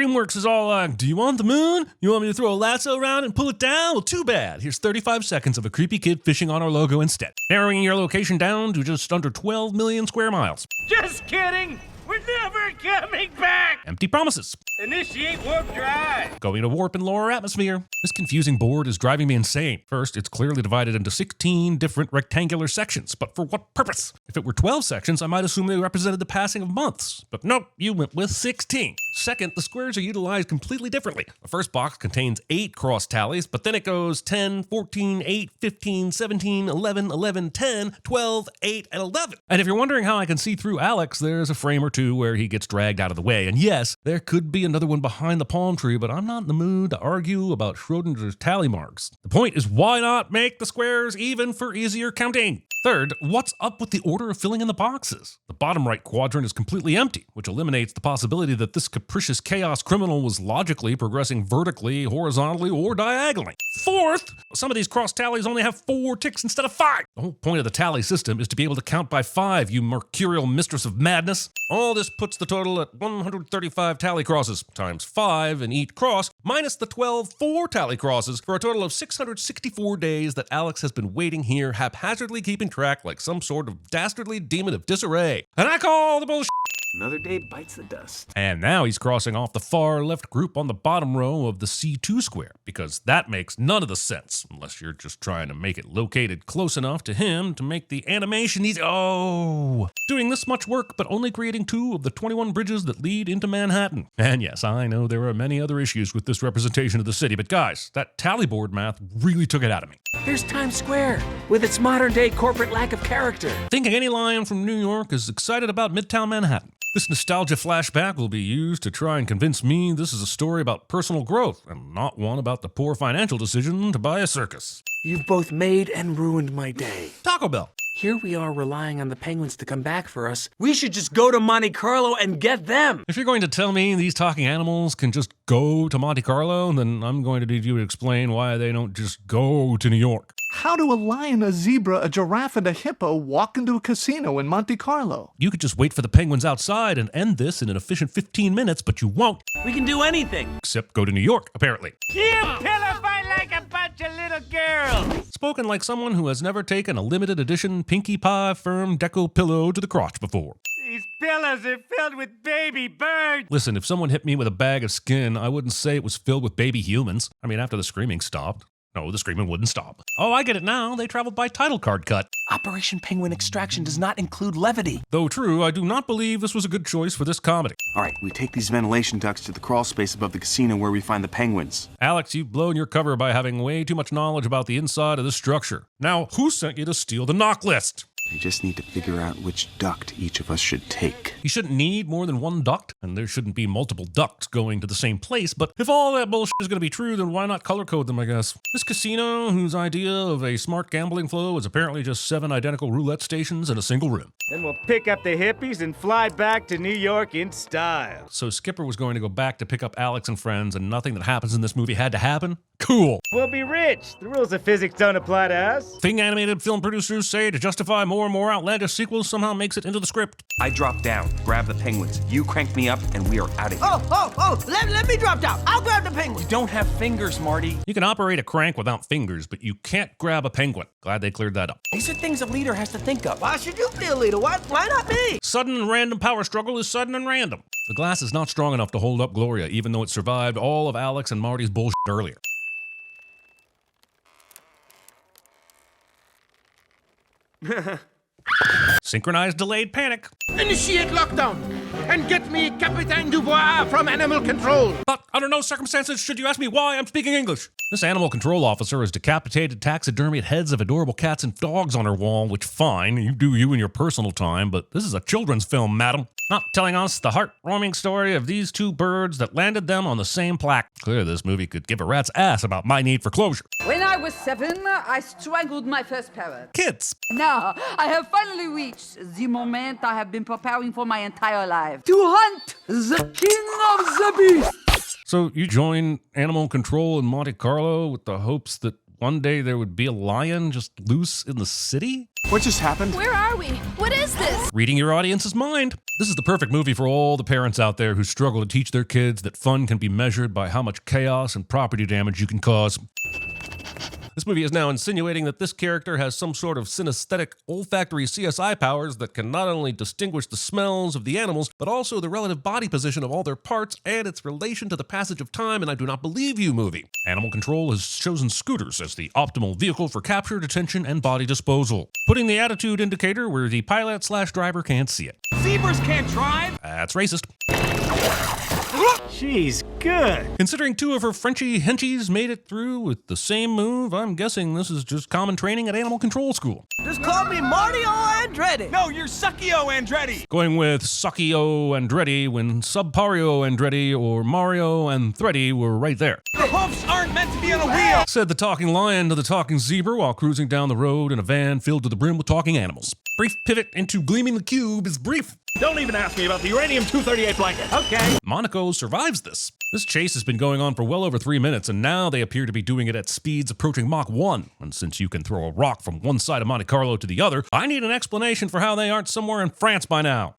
DreamWorks is all like, do you want the moon? You want me to throw a lasso around and pull it down? Well, too bad. Here's 35 seconds of a creepy kid fishing on our logo instead, narrowing your location down to just under 12 million square miles. Just kidding! We're never coming back! Empty promises. Initiate warp drive! Going to warp in lower atmosphere. This confusing board is driving me insane. First, it's clearly divided into 16 different rectangular sections, but for what purpose? If it were 12 sections, I might assume they represented the passing of months. But nope, you went with 16. Second, the squares are utilized completely differently. The first box contains 8 cross tallies, but then it goes 10, 14, 8, 15, 17, 11, 11, 10, 12, 8, and 11. And if you're wondering how I can see through Alex, there's a frame or two where he gets dragged out of the way. And yes, there could be another one behind the palm tree, but I'm not in the mood to argue about Schrodinger's tally marks. The point is, why not make the squares even for easier counting? Third, what's up with the order of filling in the boxes? The bottom right quadrant is completely empty, which eliminates the possibility that this capricious chaos criminal was logically progressing vertically, horizontally, or diagonally. Fourth, some of these cross tallies only have 4 ticks instead of 5. The whole point of the tally system is to be able to count by 5, you mercurial mistress of madness. All this puts the total at 135 tally crosses, times 5 in each cross, minus the 12 4 tally crosses, for a total of 664 days that Alex has been waiting here, haphazardly keeping track like some sort of dastardly demon of disarray. And I call the bullshit. Another day bites the dust. And now he's crossing off the far left group on the bottom row of the C2 square, because that makes none of the sense, unless you're just trying to make it located close enough to him to make the animation easy. Oh! Doing this much work, but only creating 2 of the 21 bridges that lead into Manhattan. And yes, I know there are many other issues with this representation of the city, but guys, that tally board math really took it out of me. Here's Times Square, with its modern-day corporate lack of character. Thinking any lion from New York is excited about Midtown Manhattan. This nostalgia flashback will be used to try and convince me this is a story about personal growth and not one about the poor financial decision to buy a circus. You've both made and ruined my day. Taco Bell. Here we are relying on the penguins to come back for us. We should just go to Monte Carlo and get them. If you're going to tell me these talking animals can just go to Monte Carlo, then I'm going to need you to explain why they don't just go to New York. How do a lion, a zebra, a giraffe, and a hippo walk into a casino in Monte Carlo? You could just wait for the penguins outside and end this in an efficient 15 minutes, but you won't. We can do anything. Except go to New York, apparently. You pillow fight like a bunch of little girls! Spoken like someone who has never taken a limited edition Pinkie Pie firm deco pillow to the crotch before. These pillows are filled with baby birds! Listen, if someone hit me with a bag of skin, I wouldn't say it was filled with baby humans. I mean, after the screaming stopped. No, the screaming wouldn't stop. Oh, I get it now. They traveled by title card cut. Operation Penguin Extraction does not include levity. Though true, I do not believe this was a good choice for this comedy. All right, we take these ventilation ducts to the crawl space above the casino where we find the penguins. Alex, you've blown your cover by having way too much knowledge about the inside of this structure. Now, who sent you to steal the knock list? We just need to figure out which duct each of us should take. You shouldn't need more than one duct, and there shouldn't be multiple ducts going to the same place, but if all that bullshit is going to be true, then why not color code them, I guess? This casino, whose idea of a smart gambling flow is apparently just 7 identical roulette stations in a single room. Then we'll pick up the hippies and fly back to New York in style. So Skipper was going to go back to pick up Alex and friends, and nothing that happens in this movie had to happen? Cool. We'll be rich. The rules of physics don't apply to us. Thing animated film producers say to justify more and more outlandish sequels somehow makes it into the script. I drop down, grab the penguins. You crank me up, and we are out of here. Let me drop down. I'll grab the penguin. You don't have fingers, Marty. You can operate a crank without fingers, but you can't grab a penguin. Glad they cleared that up. These are things a leader has to think of. Why should you be a leader? Why not me? Sudden and random power struggle is sudden and random. The glass is not strong enough to hold up Gloria, even though it survived all of Alex and Marty's bullshit earlier. Synchronized delayed panic. Initiate lockdown and get me Capitaine Dubois from Animal Control. But under no circumstances should you ask me why I'm speaking English. This animal control officer has decapitated taxidermied heads of adorable cats and dogs on her wall, which fine, you do you in your personal time, but this is a children's film, madam. Not telling us the heart-warming story of these 2 birds that landed them on the same plaque. Clearly this movie could give a rat's ass about my need for closure. When I was 7, I strangled my first parrot. Kids. Now, I have finally reached the moment I have been preparing for my entire life. To hunt the king of the beasts! So you join animal control in Monte Carlo with the hopes that one day there would be a lion just loose in the city? What just happened? Where are we? What is this? Reading your audience's mind. This is the perfect movie for all the parents out there who struggle to teach their kids that fun can be measured by how much chaos and property damage you can cause. This movie is now insinuating that this character has some sort of synesthetic, olfactory CSI powers that can not only distinguish the smells of the animals, but also the relative body position of all their parts and its relation to the passage of time, and I do not believe you, movie. Animal Control has chosen scooters as the optimal vehicle for capture, detention, and body disposal, putting the attitude indicator where the pilot/driver can't see it. Zebras can't drive? That's racist. She's good. Considering two of her Frenchy henchies made it through with the same move, I'm guessing this is just common training at Animal Control School. Just call me Mario Andretti. No, you're Suckio Andretti. Going with Suckio Andretti when Subpario Andretti or Mario and Thready were right there. The hoofs aren't meant to be on a wheel. Said the talking lion to the talking zebra while cruising down the road in a van filled to the brim with talking animals. Brief pivot into Gleaming the Cube is brief. Don't even ask me about the uranium-238 blanket. Okay. Monaco survives this. This chase has been going on for well over 3 minutes, and now they appear to be doing it at speeds approaching Mach 1. And since you can throw a rock from one side of Monte Carlo to the other, I need an explanation for how they aren't somewhere in France by now.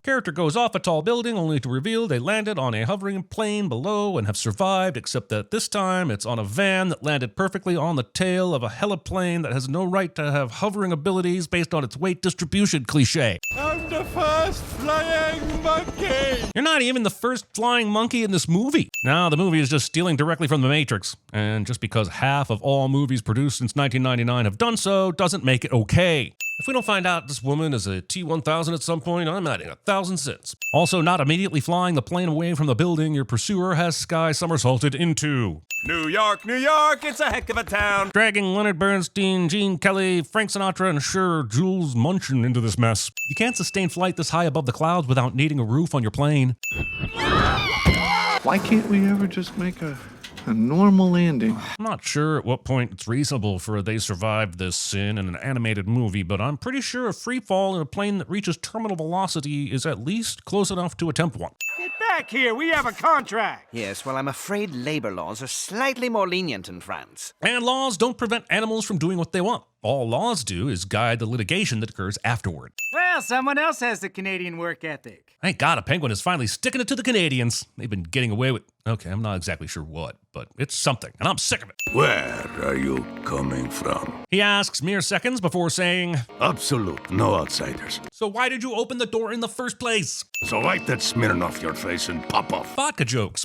Character goes off a tall building only to reveal they landed on a hovering plane below and have survived, except that this time it's on a van that landed perfectly on the tail of a heliplane that has no right to have hovering abilities based on its weight distribution cliche. I'm the first flying monkey! You're not even the first flying monkey in this movie. Now, the movie is just stealing directly from The Matrix. And just because half of all movies produced since 1999 have done so, doesn't make it okay. If we don't find out this woman is a T-1000 at some point, I'm adding 1,000 cents. Also, not immediately flying the plane away from the building your pursuer has sky somersaulted into. New York, it's a heck of a town. Dragging Leonard Bernstein, Gene Kelly, Frank Sinatra, and sure, Jules Munchin into this mess. You can't sustain flight this high above the clouds without needing a roof on your plane. Why can't we ever just make a normal landing? I'm not sure at what point it's reasonable for a they survived this sin in an animated movie, but I'm pretty sure a free fall in a plane that reaches terminal velocity is at least close enough to attempt one. Get back here. We have a contract. Yes, well, I'm afraid labor laws are slightly more lenient in France. And laws don't prevent animals from doing what they want. All laws do is guide the litigation that occurs afterward. Well, someone else has the Canadian work ethic. Thank God a penguin is finally sticking it to the Canadians. They've been getting away with, okay, I'm not exactly sure what, but it's something, and I'm sick of it. Where are you coming from? He asks mere seconds before saying, Absolute, no outsiders. So why did you open the door in the first place? So wipe that smearing off your face and pop off. Vodka jokes,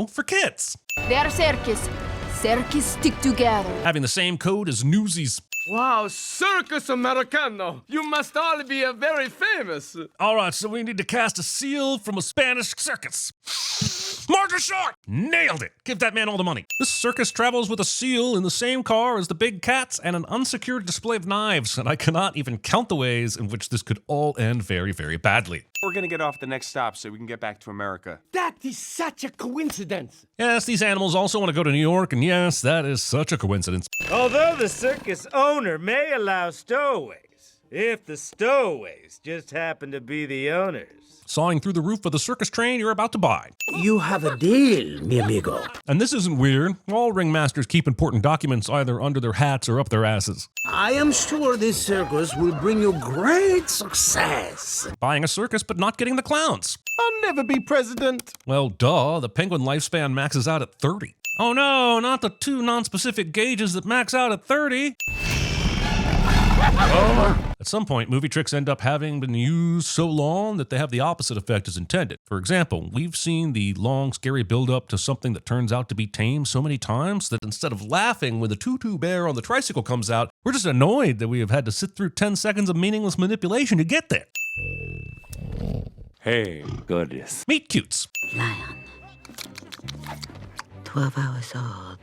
for kids. They are circus. Circus stick together. Having the same code as Newsies. Wow, Circus Americano! You must all be very famous. All right, so we need to cast a seal from a Spanish circus. Martin Short! Nailed it! Give that man all the money. This circus travels with a seal in the same car as the big cats and an unsecured display of knives, and I cannot even count the ways in which this could all end very, very badly. We're gonna get off the next stop so we can get back to America. That is such a coincidence. Yes, these animals also want to go to New York, and yes, that is such a coincidence. Although the circus owner may allow stowaways, if the stowaways just happen to be the owners. Sawing through the roof of the circus train you're about to buy. You have a deal, mi amigo. And this isn't weird. All ringmasters keep important documents either under their hats or up their asses. I am sure this circus will bring you great success. Buying a circus but not getting the clowns. I'll never be president. Well, duh, the penguin lifespan maxes out at 30. Oh no, not the two non-specific gauges that max out at 30. At some point, movie tricks end up having been used so long that they have the opposite effect as intended. For example, we've seen the long, scary build-up to something that turns out to be tame so many times that instead of laughing when the tutu bear on the tricycle comes out, we're just annoyed that we have had to sit through 10 seconds of meaningless manipulation to get there. Hey, goodness. Meet cutes. Lion. 12 hours old.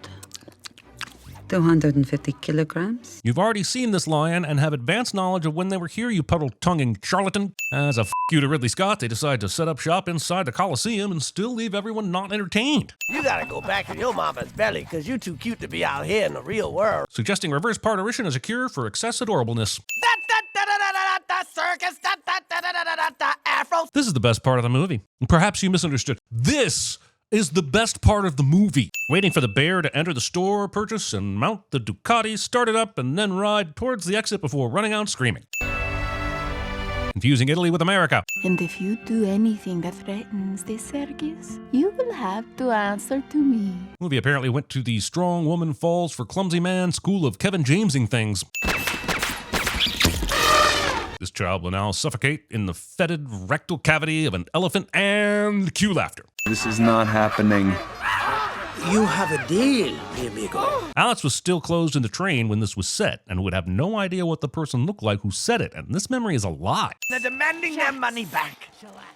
250 kilograms. You've already seen this lion and have advanced knowledge of when they were here, you puddle-tonguing charlatan. As a you to Ridley Scott, they decide to set up shop inside the Coliseum and still leave everyone not entertained. You gotta go back in your mama's belly, because you're too cute to be out here in the real world. Suggesting reverse parturition as a cure for excess adorableness. Circus, Afro. This is the best part of the movie. And perhaps you misunderstood. This is the best part of the movie. Waiting for the bear to enter the store, purchase, and mount the Ducati, start it up, and then ride towards the exit before running out screaming. Confusing Italy with America. And if you do anything that threatens the circus, you will have to answer to me. Movie apparently went to the Strong Woman Falls for Clumsy Man school of Kevin Jamesing things. This child will now suffocate in the fetid rectal cavity of an elephant and cue laughter. This is not happening. You have a deal, mi amigo. Alex was still closed in the train when this was set and would have no idea what the person looked like who said it, and this memory is a lie. They're demanding their money back.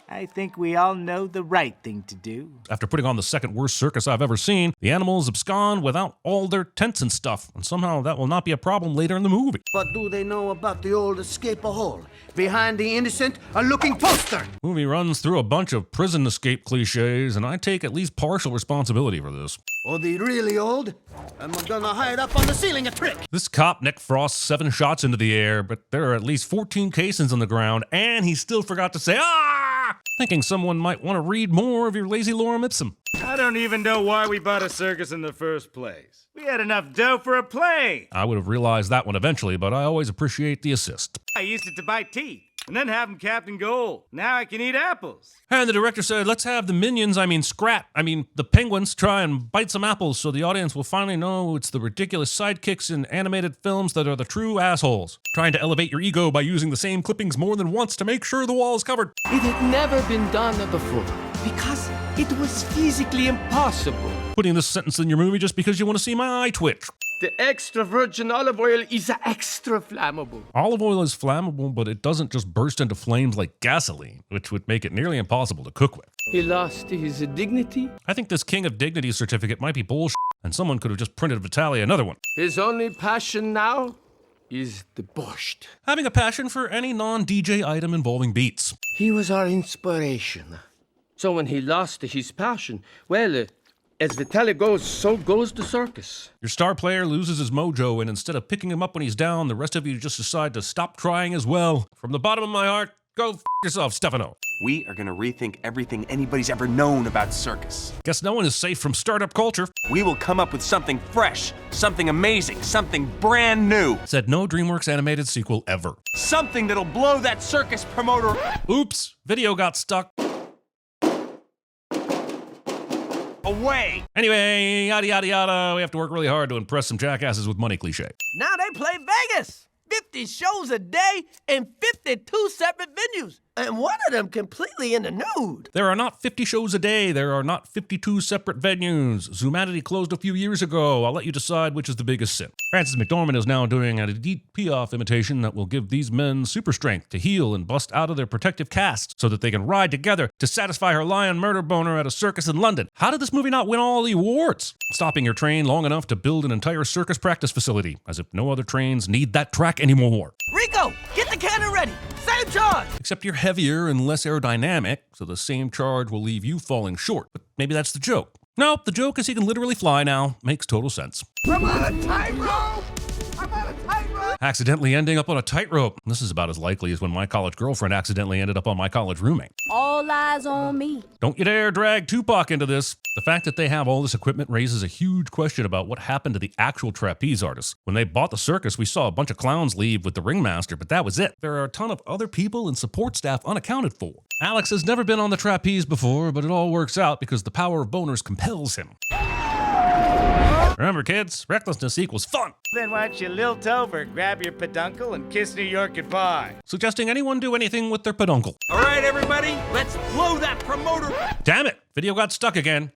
I think we all know the right thing to do. After putting on the second worst circus I've ever seen, the animals abscond without all their tents and stuff, and somehow that will not be a problem later in the movie. But do they know about the old escape a hole? Behind the innocent, a looking poster. Movie runs through a bunch of prison escape cliches, and I take at least partial responsibility for this. Or the really old, I'm gonna hide up on the ceiling a trick. This cop Nick frosts 7 shots into the air, but there are at least 14 casings on the ground, and he still forgot to say, "Ah!" Thinking someone might want to read more of your lazy lorem ipsum. I don't even know why we bought a circus in the first place. We had enough dough for a plane. I would have realized that one eventually, but I always appreciate the assist. I used it to buy teeth and then have them capped in gold. Now I can eat apples. And the director said, let's have the the penguins try and bite some apples so the audience will finally know it's the ridiculous sidekicks in animated films that are the true assholes. Trying to elevate your ego by using the same clippings more than once to make sure the wall is covered. It had never been done before because it was physically impossible. Putting this sentence in your movie just because you want to see my eye twitch. The extra virgin olive oil is extra flammable. Olive oil is flammable, but it doesn't just burst into flames like gasoline, which would make it nearly impossible to cook with. He lost his dignity. I think this King of Dignity certificate might be bullshit, and someone could have just printed Vitaly another one. His only passion now is the borscht. Having a passion for any non-DJ item involving beats. He was our inspiration. So when he lost his passion, well, as Vitaly goes, so goes the circus. Your star player loses his mojo, and instead of picking him up when he's down, the rest of you just decide to stop trying as well. From the bottom of my heart, go f yourself, Stefano. We are gonna rethink everything anybody's ever known about circus. Guess no one is safe from startup culture. We will come up with something fresh, something amazing, something brand new. Said no DreamWorks animated sequel ever. Something that'll blow that circus promoter. Oops, video got stuck. Away. Anyway, yada yada yada, we have to work really hard to impress some jackasses with money cliche. Now they play Vegas. 50 shows a day in 52 separate venues. And one of them completely in the nude. There are not 50 shows a day. There are not 52 separate venues. Zumanity closed a few years ago. I'll let you decide which is the biggest sin. Francis McDormand is now doing an Edith Piaf imitation that will give these men super strength to heal and bust out of their protective cast so that they can ride together to satisfy her lion murder boner at a circus in London. How did this movie not win all the awards? Stopping your train long enough to build an entire circus practice facility, as if no other trains need that track anymore. Rico, get the cannon ready. Same charge. Except you're heavier and less aerodynamic, so the same charge will leave you falling short. But maybe that's the joke. Nope, the joke is he can literally fly now. Makes total sense. I'm on a tightrope! I'm on a tightrope! Accidentally ending up on a tightrope. This is about as likely as when my college girlfriend accidentally ended up on my college roommate. All eyes on me. Don't you dare drag Tupac into this. The fact that they have all this equipment raises a huge question about what happened to the actual trapeze artists. When they bought the circus, we saw a bunch of clowns leave with the ringmaster, but that was it. There are a ton of other people and support staff unaccounted for. Alex has never been on the trapeze before, but it all works out because the power of boners compels him. Remember, kids, recklessness equals fun. Then why don't you lilt over, grab your peduncle, and kiss New York goodbye? Suggesting anyone do anything with their peduncle. All right, everybody, let's blow that promoter. Damn it, video got stuck again.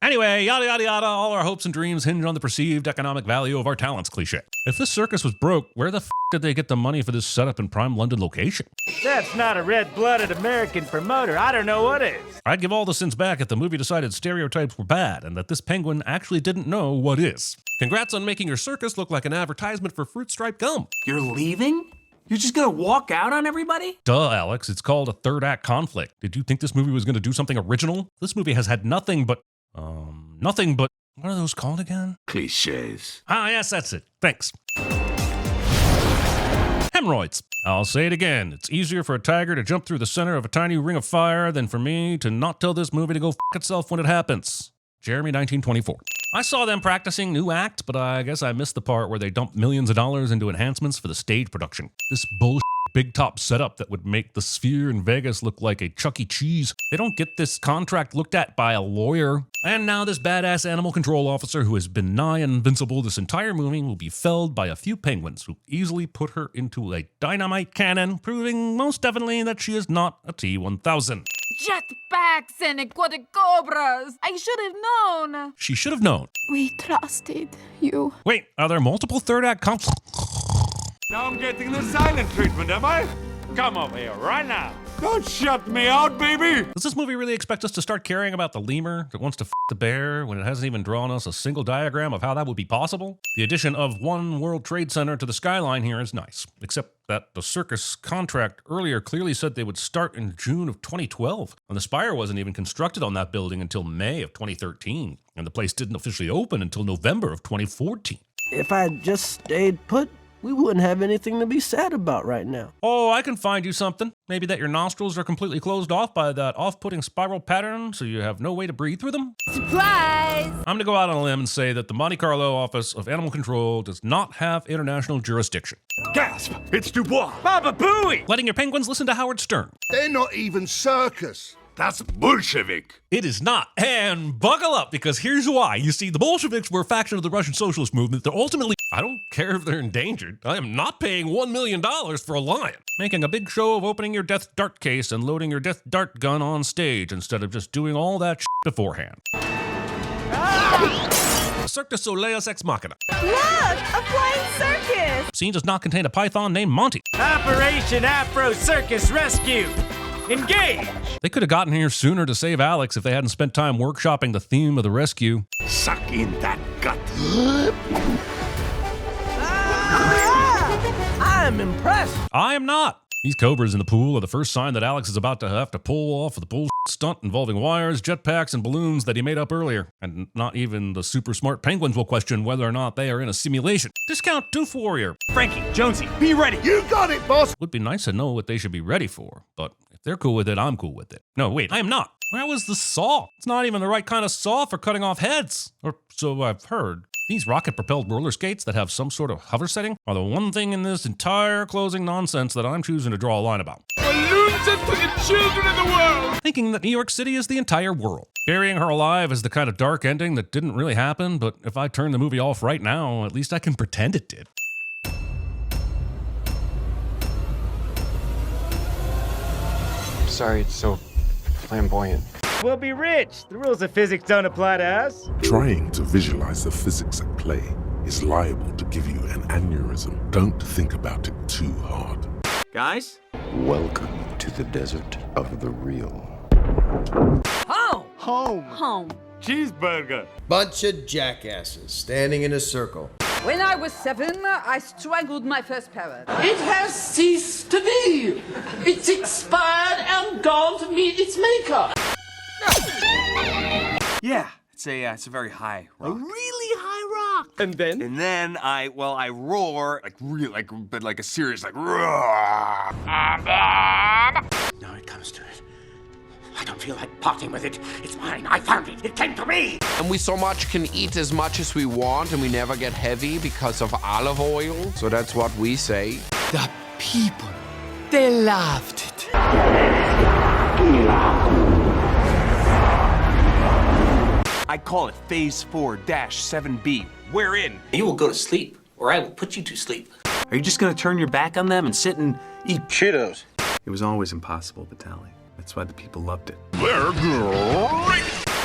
Anyway, yada yada yada, all our hopes and dreams hinge on the perceived economic value of our talents cliche. If this circus was broke, where the f did they get the money for this setup in prime London location? That's not a red-blooded American promoter. I don't know what is. I'd give all the sins back if the movie decided stereotypes were bad and that this penguin actually didn't know what is. Congrats on making your circus look like an advertisement for Fruit Stripe gum. You're leaving? You're just gonna walk out on everybody? Duh, Alex, it's called a third act conflict. Did you think this movie was gonna do something original? This movie has had nothing but, what are those called again? Cliches. Ah, yes, that's it. Thanks. Hemorrhoids. I'll say it again. It's easier for a tiger to jump through the center of a tiny ring of fire than for me to not tell this movie to go f itself when it happens. Jeremy, 1924. I saw them practicing new act, but I guess I missed the part where they dumped millions of dollars into enhancements for the stage production. This bullshit big top setup that would make the Sphere in Vegas look like a Chuck E. Cheese. They don't get this contract looked at by a lawyer. And now this badass animal control officer who has been nigh invincible this entire movie will be felled by a few penguins who easily put her into a dynamite cannon, proving most definitely that she is not a T-1000. Jetpacks and quadricobras. I should have known. She should have known. We trusted you. Wait, are there multiple third act comps? Now I'm getting the silent treatment, am I? Come over here right now. Don't shut me out, baby! Does this movie really expect us to start caring about the lemur that wants to f the bear when it hasn't even drawn us a single diagram of how that would be possible? The addition of One World Trade Center to the skyline here is nice, except that the circus contract earlier clearly said they would start in June of 2012, and the spire wasn't even constructed on that building until May of 2013, and the place didn't officially open until November of 2014. If I had just stayed put, we wouldn't have anything to be sad about right now. Oh, I can find you something. Maybe that your nostrils are completely closed off by that off-putting spiral pattern, so you have no way to breathe through them? Surprise! I'm gonna go out on a limb and say that the Monte Carlo Office of Animal Control does not have international jurisdiction. Gasp! It's Dubois! Baba Booey! Letting your penguins listen to Howard Stern. They're not even circus. That's Bolshevik. It is not. And buckle up, because here's why. You see, the Bolsheviks were a faction of the Russian socialist movement that ultimately, I don't care if they're endangered. I am not paying $1 million for a lion. Making a big show of opening your death dart case and loading your death dart gun on stage instead of just doing all that shit beforehand. Cirque du Soleil's Ex Machina. Look! A flying circus! Scene does not contain a python named Monte. Operation Afro Circus Rescue! Engage! They could have gotten here sooner to save Alex if they hadn't spent time workshopping the theme of the rescue. Suck in that gut. I'm impressed. I am not. These cobras in the pool are the first sign that Alex is about to have to pull off the bullshit stunt involving wires, jetpacks, and balloons that he made up earlier. And not even the super smart penguins will question whether or not they are in a simulation. Discount Doof Warrior. Frankie, Jonesy, be ready! You got it, boss! Would be nice to know what they should be ready for, but if they're cool with it, I'm cool with it. No, wait, I am not. Where was the saw? It's not even the right kind of saw for cutting off heads. Or so I've heard. These rocket-propelled roller skates that have some sort of hover setting are the one thing in this entire closing nonsense that I'm choosing to draw a line about. Balloons are for the children of the world! Thinking that New York City is the entire world. Burying her alive is the kind of dark ending that didn't really happen, but if I turn the movie off right now, at least I can pretend it did. Sorry, it's so flamboyant. We'll be rich. The rules of physics don't apply to us. Trying to visualize the physics at play is liable to give you an aneurysm. Don't think about it too hard. Guys? Welcome to the desert of the real. Home! Home. Home. Cheeseburger. Bunch of jackasses standing in a circle. When I was 7, I strangled my first parrot. It has ceased to be. It's expired and gone to meet its maker. Yeah, it's a very high rock. A really high rock. And then I roar like a serious roar. And then now it comes to it. I don't feel like parting with it. It's mine. I found it. It came to me. And we so much can eat as much as we want, and we never get heavy because of olive oil. So that's what we say. The people, they loved it. I call it Phase 4-7B. We're in. You will go to sleep, or I will put you to sleep. Are you just gonna turn your back on them and sit and eat Cheetos? It was always impossible, Vitaly. That's why the people loved it. They're great!